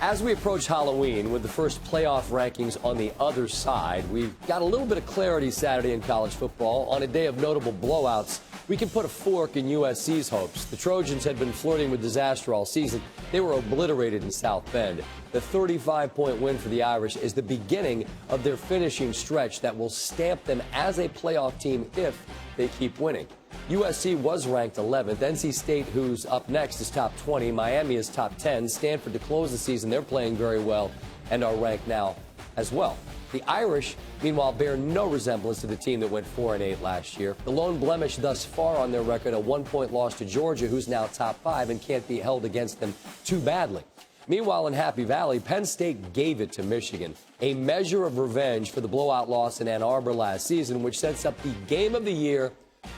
As we approach Halloween with the first playoff rankings on the other side, we've got a little bit of clarity Saturday in college football. On a day of notable blowouts, we can put a fork in USC's hopes. The Trojans had been flirting with disaster all season. They were obliterated in South Bend. The 35-point win for the Irish is the beginning of their finishing stretch that will stamp them as a playoff team if they keep winning. USC was ranked 11th. NC State, who's up next, is top 20. Miami is top 10. Stanford, to close the season, they're playing very well and are ranked now as well. The Irish, meanwhile, bear no resemblance to the team that went 4-8 last year. The lone blemish thus far on their record, a 1-point loss to Georgia, who's now top 5 and can't be held against them too badly. Meanwhile, in Happy Valley, Penn State gave it to Michigan, a measure of revenge for the blowout loss in Ann Arbor last season, which sets up the game of the year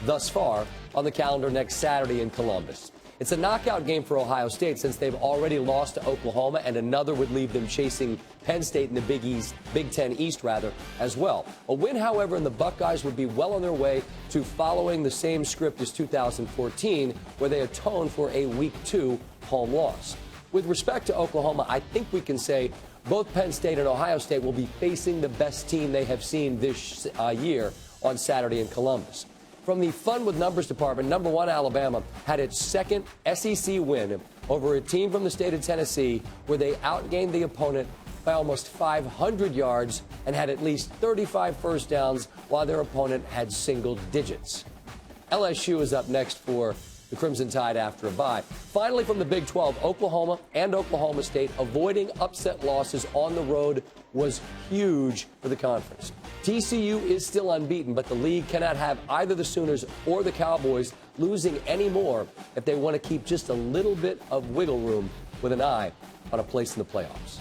thus far on the calendar next Saturday in Columbus. It's a knockout game for Ohio State since they've already lost to Oklahoma, and another would leave them chasing Penn State in the Big Ten East, as well. A win, however, and the Buckeyes would be well on their way to following the same script as 2014, where they atoned for a Week 2 home loss. With respect to Oklahoma, I think we can say both Penn State and Ohio State will be facing the best team they have seen this year on Saturday in Columbus. From the fun with numbers department, number 1 Alabama had its second SEC win over a team from the state of Tennessee, where they outgained the opponent by almost 500 yards and had at least 35 first downs, while their opponent had single digits. LSU is up next for the Crimson Tide after a bye. Finally, from the Big 12, Oklahoma and Oklahoma State avoiding upset losses on the road was huge for the conference. TCU is still unbeaten, but the league cannot have either the Sooners or the Cowboys losing any more if they want to keep just a little bit of wiggle room with an eye on a place in the playoffs.